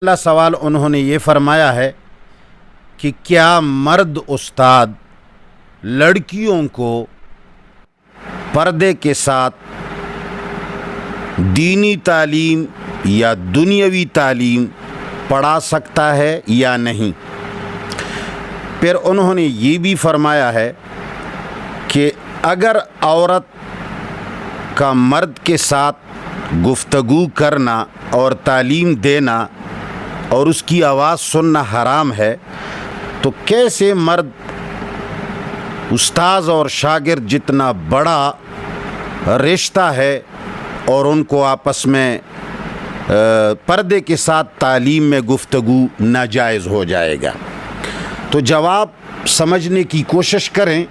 पहला सवाल उन्होंने ये फरमाया है कि क्या मर्द उस्ताद लड़कियों को पर्दे के साथ दीनी तालीम या दुनियावी तालीम पढ़ा सकता है या नहीं। फिर उन्होंने ये भी फरमाया है कि अगर औरत का मर्द के साथ गुफ्तगू करना और तालीम देना और उसकी आवाज़ सुनना हराम है, तो कैसे मर्द उस्ताद और शागिर्द जितना बड़ा रिश्ता है और उनको आपस में पर्दे के साथ तालीम में गुफ्तगू नाजायज़ हो जाएगा। तो जवाब समझने की कोशिश करें,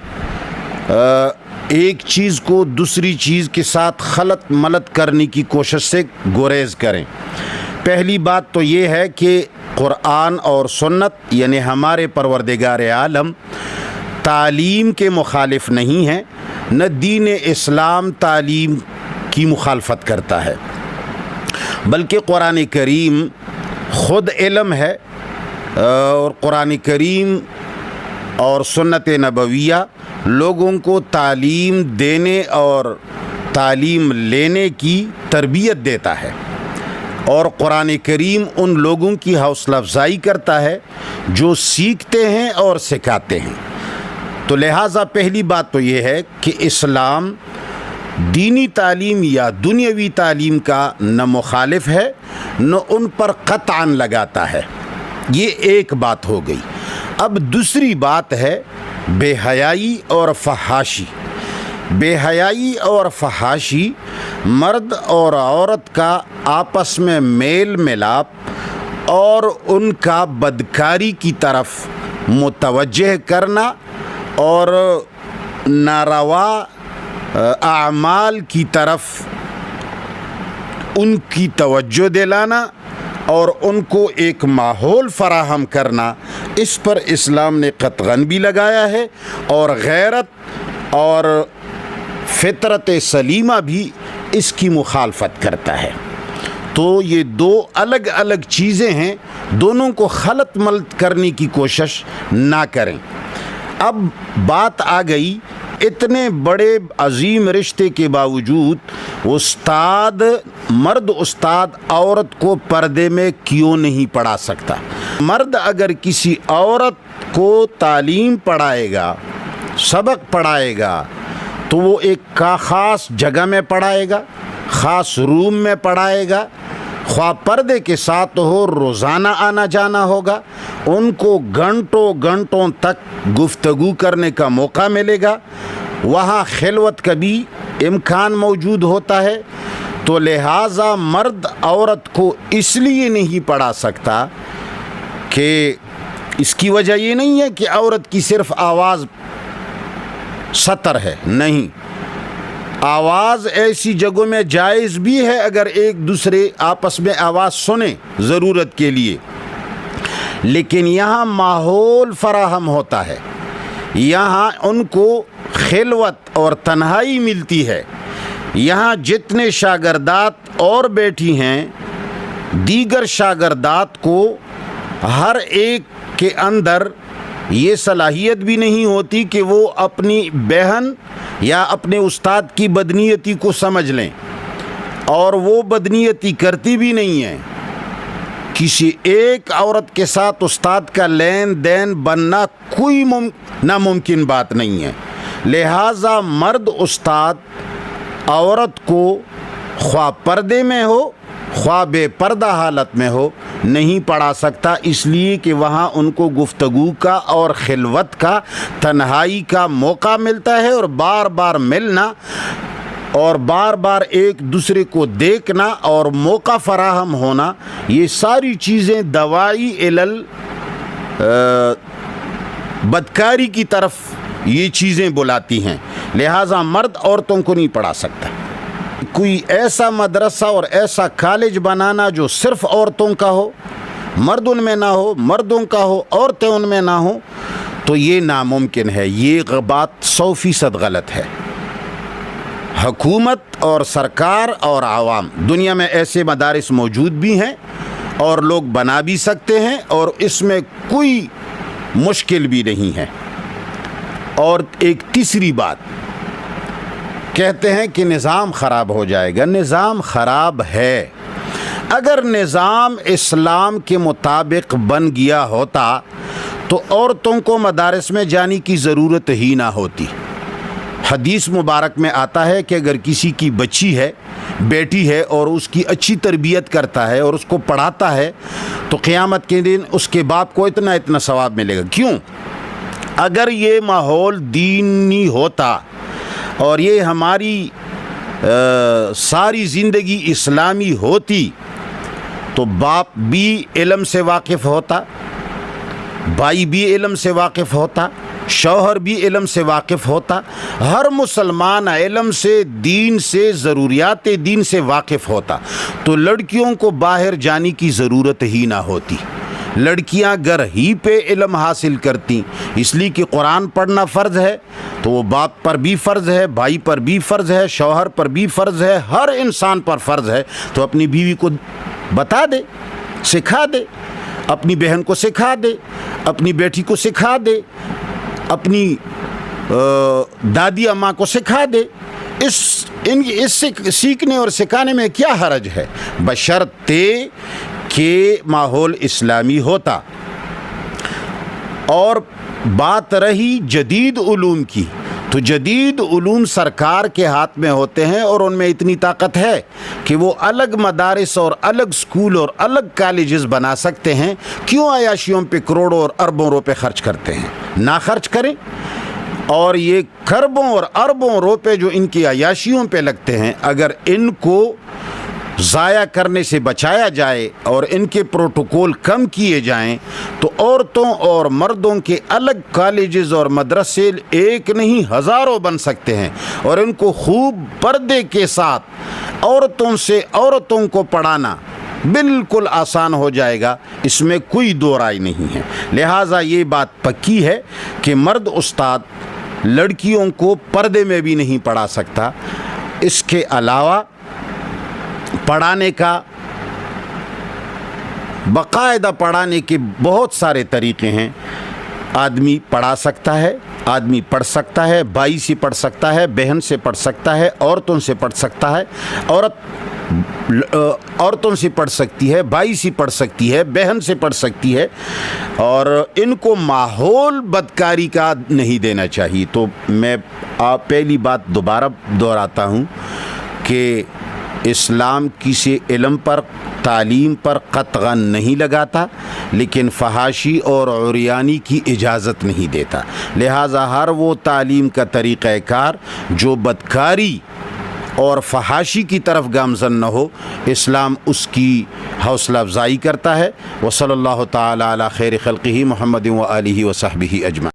एक चीज़ को दूसरी चीज़ के साथ खलत मलत करने की कोशिश से गुरेज करें। पहली बात तो ये है कि कुरान और सुन्नत यानी हमारे परवरदिगार आलम तालीम के मुखालिफ नहीं है, न दीन इस्लाम तालीम की मुखालफत करता है, बल्कि कुरान करीम ख़ुद इल्म है और कुरान करीम और सुन्नत नबविया लोगों को तालीम देने और तालीम लेने की तरबियत देता है और कुरान करीम उन लोगों की हौसला अफजाई करता है जो सीखते हैं और सिखाते हैं। तो लिहाजा पहली बात तो ये है कि इस्लाम दीनी तालीम या दुनियावी तालीम का न मुखालिफ है न उन पर क़त्अन लगाता है। ये एक बात हो गई। अब दूसरी बात है बेहयाई और फहाशी। बेहयाई और फहाशी मर्द और औरत का आपस में मेल मिलाप और उनका बदकारी की तरफ मुतवज्जह करना और नारवा आमाल की तरफ उनकी तवज्जो दिलाना और उनको एक माहौल फराहम करना, इस पर इस्लाम ने कतगन भी लगाया है और गैरत और फितरत सलीमा भी इसकी मुखालफत करता है। तो ये दो अलग अलग चीज़ें हैं, दोनों को खलत मलत करने की कोशिश ना करें। अब बात आ गई, इतने बड़े अजीम रिश्ते के बावजूद उस्ताद मर्द उस्ताद औरत को पर्दे में क्यों नहीं पढ़ा सकता। मर्द अगर किसी औरत को तालीम पढ़ाएगा, सबक पढ़ाएगा, तो वो एक ख़ास जगह में पढ़ाएगा, ख़ास रूम में पढ़ाएगा, ख्वाह पर्दे के साथ हो, रोज़ाना आना जाना होगा, उनको घंटों घंटों तक गुफ्तगू करने का मौका मिलेगा, वहाँ खिलवत का भी इम्कान मौजूद होता है। तो लिहाजा मर्द औरत को इसलिए नहीं पढ़ा सकता कि इसकी वजह ये नहीं है कि औरत की सिर्फ आवाज़ सतर है, नहीं, आवाज़ ऐसी जगहों में जायज़ भी है अगर एक दूसरे आपस में आवाज़ सुने ज़रूरत के लिए, लेकिन यहाँ माहौल फराहम होता है, यहाँ उनको खिलवत और तन्हाई मिलती है। यहाँ जितने शागिर्दात और बैठी हैं, दीगर शागिर्दात को हर एक के अंदर ये सलाहियत भी नहीं होती कि वो अपनी बहन या अपने उस्ताद की बदनीयती को समझ लें, और वो बदनीयती करती भी नहीं है। किसी एक औरत के साथ उस्ताद का लेन देन बनना कोई नामुमकिन बात नहीं है। लिहाजा मर्द उस्ताद औरत को ख्वाह पर्दे में हो ख्वाह बेपर्दा हालत में हो नहीं पढ़ा सकता, इसलिए कि वहाँ उनको गुफ्तगू का और खिलवत का, तन्हाई का मौका मिलता है और बार बार मिलना और बार बार एक दूसरे को देखना और मौका फराहम होना, ये सारी चीज़ें दवाई इलल बदकारी की तरफ ये चीज़ें बुलाती हैं। लिहाजा मर्द औरतों को नहीं पढ़ा सकता। कोई ऐसा मदरसा और ऐसा कॉलेज बनाना जो सिर्फ औरतों का हो, मर्द उनमें ना हो, मर्दों का हो, औरतें उनमें ना हो, तो ये नामुमकिन है। ये बात 100% गलत है। हुकूमत और सरकार और आवाम, दुनिया में ऐसे मदारिस मौजूद भी हैं اور لوگ بنا بھی سکتے ہیں اور اس میں کوئی مشکل بھی نہیں ہے۔ اور ایک تیسری بات کہتے ہیں کہ نظام خراب ہو جائے گا۔ نظام خراب ہے۔ اگر نظام اسلام کے مطابق بن گیا ہوتا تو عورتوں کو مدارس میں جانے کی ضرورت ہی نہ ہوتی۔ حدیث مبارک میں آتا ہے کہ اگر کسی کی بچی ہے، بیٹی ہے، اور اس کی اچھی تربیت کرتا ہے اور اس کو پڑھاتا ہے تو قیامت کے دن اس کے باپ کو اتنا ثواب ملے گا۔ کیوں؟ اگر یہ ماحول دینی ہوتا اور یہ ہماری ساری زندگی اسلامی ہوتی تو باپ بھی علم سے واقف ہوتا، بھائی بھی علم سے واقف ہوتا، شوہر بھی علم سے واقف ہوتا، ہر مسلمان علم سے، دین سے، ضروریات دین سے واقف ہوتا، تو لڑکیوں کو باہر جانے کی ضرورت ہی نہ ہوتی۔ لڑکیاں گھر ہی پہ علم حاصل کرتی، اس لیے کہ قرآن پڑھنا فرض ہے تو وہ باپ پر بھی فرض ہے، بھائی پر بھی فرض ہے، شوہر پر بھی فرض ہے، ہر انسان پر فرض ہے۔ تو اپنی بیوی کو بتا دے، سکھا دے، اپنی بہن کو سکھا دے، اپنی بیٹی کو سکھا دے، اپنی دادی اماں کو سکھا دے۔ اس سے سیکھنے اور سکھانے میں کیا حرج ہے، بشرطے کہ ماحول اسلامی ہوتا۔ اور بات رہی جدید علوم کی، تو جدید علوم سرکار کے ہاتھ میں ہوتے ہیں اور ان میں اتنی طاقت ہے کہ وہ الگ مدارس اور الگ سکول اور الگ کالجز بنا سکتے ہیں۔ کیوں عیاشیوں پہ کروڑوں اور اربوں روپے خرچ کرتے ہیں؟ نہ خرچ کریں۔ اور یہ کھربوں اور اربوں روپے جو ان کی عیاشیوں پہ لگتے ہیں، اگر ان کو ضائع کرنے سے بچایا جائے اور ان کے پروٹوکول کم کیے جائیں تو عورتوں اور مردوں کے الگ کالجز اور مدرسے ایک نہیں ہزاروں بن سکتے ہیں، اور ان کو خوب پردے کے ساتھ عورتوں کو پڑھانا بالکل آسان ہو جائے گا، اس میں کوئی دو رائے نہیں ہے۔ لہٰذا یہ بات پکی ہے کہ مرد استاد لڑکیوں کو پردے میں بھی نہیں پڑھا سکتا۔ اس کے علاوہ پڑھانے کا، باقاعدہ پڑھانے کے بہت سارے طریقے ہیں۔ آدمی پڑھا سکتا ہے، آدمی پڑھ سکتا ہے، بھائی سے پڑھ سکتا ہے، بہن سے پڑھ سکتا ہے، عورتوں سے پڑھ سکتا ہے، عورتوں سے پڑھ سکتی ہے، بھائی سے پڑھ سکتی ہے، بہن سے پڑھ سکتی ہے، اور ان کو ماحول بدکاری کا نہیں دینا چاہیے۔ تو میں پہلی بات دوبارہ دہراتا ہوں کہ اسلام کسی علم پر، تعلیم پر قطعاً نہیں لگاتا، لیکن فحاشی اور عریانی کی اجازت نہیں دیتا۔ لہٰذا ہر وہ تعلیم کا طریقہ کار جو بدکاری اور فحاشی کی طرف گامزن نہ ہو، اسلام اس کی حوصلہ افزائی کرتا ہے۔ وصلی اللہ تعالی علی خیر خلقہ محمد و آلہ و صحبہ اجمعین۔